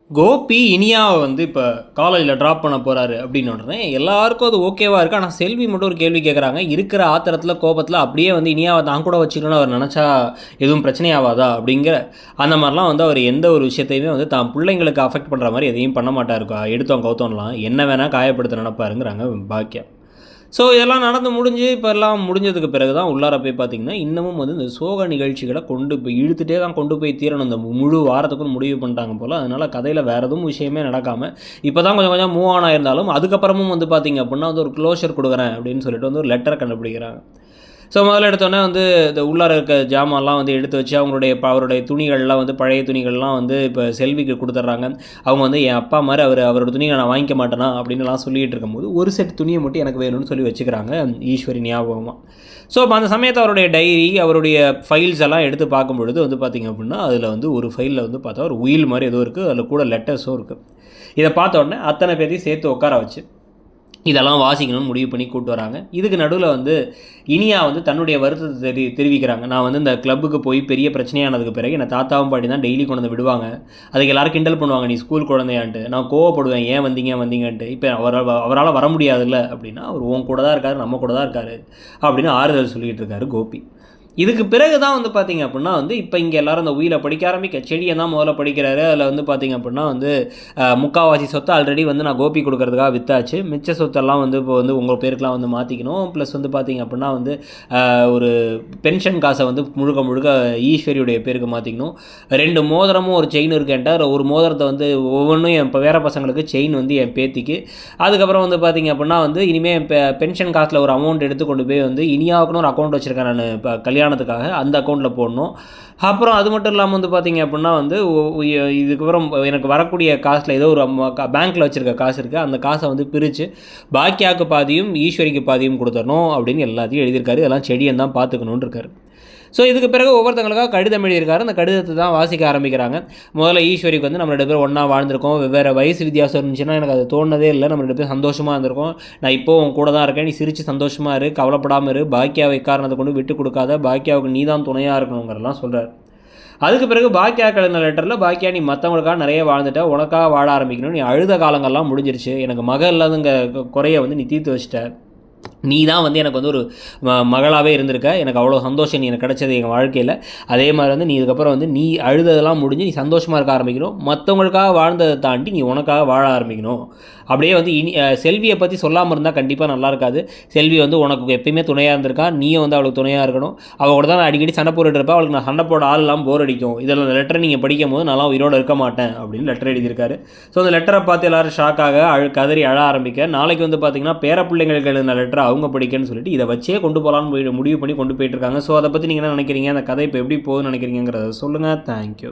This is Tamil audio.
கோபி இனியாவை வந்து இப்போ காலேஜில் ட்ராப் பண்ண போகிறாரு அப்படின்னு உடனே எல்லாருக்கும் அது ஓகேவா இருக்குது. ஆனால் செல்வி மட்டும் ஒரு கேள்வி கேட்குறாங்க. இருக்கிற ஆத்திரத்தில் கோபத்தில் அப்படியே வந்து இனியாவை தான் கூட வச்சுக்கணும்னு அவர் நினச்சா எதுவும் பிரச்சனையாவாதா அப்படிங்கிற அந்த மாதிரிலாம் வந்து அவர் எந்த ஒரு விஷயத்தையுமே வந்து தான் பிள்ளைங்களுக்கு அஃபெக்ட் பண்ணுற மாதிரி எதையும் பண்ண மாட்டாருக்கா. எடுத்தோம் கவுத்தோம்லாம் என்ன வேணால் காயப்படுத்த நினைப்பாருங்கிறாங்க பாக்கியா. ஸோ இதெல்லாம் நடந்து முடிஞ்சு இப்போ எல்லாம் முடிஞ்சதுக்கு பிறகு தான் உள்ளார போய் பார்த்திங்கன்னா இன்னமும் வந்து இந்த சோக நிகழ்ச்சிகளை கொண்டு போய் இழுத்துகிட்டே தான் கொண்டு போய் தீரணும். இந்த முழு வாரத்துக்கும் முடிவு பண்ணிட்டாங்க போல். அதனால் கதையில் வேறு எதுவும் விஷயமே நடக்காமல் இப்போ தான் கொஞ்சம் கொஞ்சம் மூவ் ஆன் ஆயிருந்தாலும் அதுக்கப்புறமும் வந்து பார்த்திங்க அப்படின்னா வந்து ஒரு க்ளோஷர் கொடுக்குறேன் அப்படின்னு சொல்லிட்டு வந்து ஒரு லெட்டரை கண்டுபிடிக்கிறாங்க. ஸோ முதல்ல எடுத்தோடனே வந்து இந்த உள்ளார இருக்க ஜாமான்லாம் வந்து எடுத்து வச்சு அவருடைய துணிகள்லாம் வந்து பழைய துணிகள்லாம் வந்து இப்போ செல்விக்கு கொடுத்துட்றாங்க. அவங்க வந்து என் அப்பா மாதிரி அவரோட துணியை நான் வாங்கிக்க மாட்டேனா அப்படின்லாம் சொல்லிகிட்டு இருக்கும்போது ஒரு செட் துணியை மட்டும் எனக்கு வேணும்னு சொல்லி வச்சுக்கிறாங்க ஈஸ்வரி ஞாபகமாக. ஸோ அப்போ அந்த சமயத்தை அவருடைய டைரி அவருடைய ஃபைல்ஸ் எல்லாம் எடுத்து பார்க்கும்பொழுது வந்து பார்த்திங்க அப்படின்னா அதில் வந்து ஒரு ஃபைலில் வந்து பார்த்தா ஒரு உயில் மாதிரி ஏதோ இருக்குது. அதில் கூட லெட்டர்ஸும் இருக்குது. இதை பார்த்த உடனே அத்தனை பேரையும் சேர்த்து உட்கார வச்சு இதெல்லாம் வாசிக்கணும்னு முடிவு பண்ணி கூப்பிட்டு வராங்க. இதுக்கு நடுவில் வந்து இனியா வந்து தன்னுடைய வருத்தத்தை தெரிவிக்கிறாங்க. நான் வந்து இந்த கிளப்புக்கு போய் பெரிய பிரச்சனையானதுக்கு பிறகு என்னை தாத்தாவும் பாட்டி தான் டெய்லி கொண்டு வந்து விடுவாங்க. அதுக்கு எல்லோரும் கிண்டல் பண்ணுவாங்க, நீ ஸ்கூல் குழந்தையான்ட்டு. நான் கோவப்படுவேன், ஏன் வந்தீங்கன்ட்டு. இப்போ அவரால் வர முடியாதுல்ல அப்படின்னா அவர் உன் கூட தான் இருக்கார், நம்ம கூட தான் இருக்கார் அப்படின்னு ஆறுதல் சொல்லிகிட்டு இருக்காரு கோபி. இதுக்கு பிறகு தான் வந்து பார்த்திங்க அப்படின்னா வந்து இப்போ இங்கே எல்லோரும் அந்த உயிரை படிக்க ஆரம்பிக்க செடியை தான் முதல்ல படிக்கிறாரு. அதில் வந்து பார்த்திங்க அப்படின்னா வந்து முக்கால்வாசி சொத்தை ஆல்ரெடி வந்து நான் கோபி கொடுக்கறதுக்காக விற்றாச்சு. மிச்ச சொத்தெல்லாம் வந்து இப்போ வந்து உங்கள் பேருக்கெலாம் வந்து மாற்றிக்கணும். ப்ளஸ் வந்து பார்த்திங்க அப்படின்னா வந்து ஒரு பென்ஷன் காசை வந்து முழுக்க ஈஸ்வரியுடைய பேருக்கு மாற்றிக்கணும். 2 மோதிரமும் ஒரு செயின் இருக்கேன்ட்டு அதில் ஒரு மோதிரத்தை வந்து ஒவ்வொன்றும் என் இப்போ வேறு பசங்களுக்கு செயின் வந்து என் பேத்திக்கு. அதுக்கப்புறம் வந்து பார்த்திங்க அப்படின்னா வந்து இனிமேல் பென்ஷன் காசில் ஒரு அமௌண்ட் எடுத்து கொண்டு போய் வந்து இனியாவுக்குன்னு ஒரு அக்கௌண்ட் வச்சுருக்கேன் நான் இப்போ கல்யாணத்துக்காக அந்த அக்கௌண்ட்டில் போடணும். அப்புறம் அது மட்டும் இல்லாமல் வந்து பார்த்திங்க அப்படின்னா வந்து இதுக்கப்புறம் எனக்கு வரக்கூடிய காசில் ஏதோ ஒரு பேங்க்கில் வச்சுருக்க காசு இருக்குது. அந்த காசை வந்து பிரித்து பாக்கியாவுக்கு பாதியும் ஈஸ்வரிக்கு பாதியும் கொடுத்துடணும் அப்படின்னு எல்லாத்தையும் எழுதியிருக்காரு. இதெல்லாம் செடியன் தான் பார்த்துக்கணுன்னு இருக்காரு. ஸோ இதுக்கு பிறகு ஒவ்வொருத்தங்களுக்காக கடிதம் எழுதியிருக்காரு. அந்த கடிதத்தை தான் வாசிக்க ஆரம்பிக்கிறாங்க. முதல்ல ஈஸ்வரிக்கு வந்து நம்ம 2 பேரும் ஒன்றா வாழ்ந்திருக்கோம், வெவ்வேறு வயசு வித்தியாசம் இருந்துச்சுன்னா எனக்கு அது தோணுனதே இல்லை. நம்ம 2 பேரும் சந்தோஷமாக இருந்திருக்கோம். நான் இப்போது உன் கூட தான் இருக்கேன், நீ சிரித்து சந்தோஷமாக இரு, கவலைப்படாமல் இரு, பாக்கியாவை காரணத்தை கொண்டு விட்டு கொடுக்காத, பாக்கியாவுக்கு நீ தான் துணையாக இருக்கணுங்கிறலாம் சொல்கிறார். அதுக்கு பிறகு பாக்கியா கலந்த லெட்டரில் பாக்கியா நீ மற்றவங்களுக்காக நிறைய வாழ்ந்துட்ட, உனக்காக வாழ ஆரம்பிக்கணும், நீ அழுத காலங்கள்லாம் முடிஞ்சிருச்சு, எனக்கு மகள் இல்லாதங்க குறைய வந்து நீ தீர்த்து வச்சிட்ட, நீ தான் வந்து எனக்கு வந்து ஒரு மகளாகவே இருந்திருக்க, எனக்கு அவ்வளோ சந்தோஷம் நீ எனக்கு கிடச்சது எங்கள் வாழ்க்கையில். அதே மாதிரி வந்து நீ இதுக்கப்புறம் வந்து நீ அழுததெல்லாம் முடிஞ்சு நீ சந்தோஷமாக இருக்க ஆரம்பிக்கணும், மற்றவங்களுக்காக வாழ்ந்ததை தாண்டி நீ உனக்காக வாழ ஆரம்பிக்கணும். அப்படியே வந்து செல்வியை பற்றி சொல்லாமல் இருந்தால் கண்டிப்பாக நல்லா இருக்காது. செல்வி வந்து உனக்கு எப்பயுமே துணையாக இருந்திருக்கா, நீயும் வந்து அவளுக்கு துணையாக இருக்கணும். அவள் கூட தான் நான் அடிக்கடி சண்டை போட்டுட்டு இருப்பேன், அவளுக்கு நான் சண்டை போட ஆள் இல்லாமல் போர் அடிக்கும். இதில் அந்த லெட்டரை நீங்கள் படிக்கும் போது நல்லா உயிரோடு இருக்க மாட்டேன் அப்படின்னு லெட்டர் எழுதியிருக்காரு. ஸோ அந்த லெட்டரை பார்த்து எல்லோரும் ஷாக்காக கதறி அழ ஆரம்பிக்க, நாளைக்கு வந்து பார்த்திங்கன்னா பேர பிள்ளைங்களுக்கு எழுதின லெட்டரை அவங்க படிக்கன்னு சொல்லிட்டு இதை வச்சே கொண்டு போகலான்னு முடிவு பண்ணி கொண்டு போயிட்டு இருக்காங்க. ஸோ அதை பற்றி நீங்கள் என்ன நினைக்கிறீங்க, அந்த கதை இப்போ எப்படி போகுதுன்னு நினைக்கிறீங்கிறத சொல்லுங்கள். தேங்க்யூ.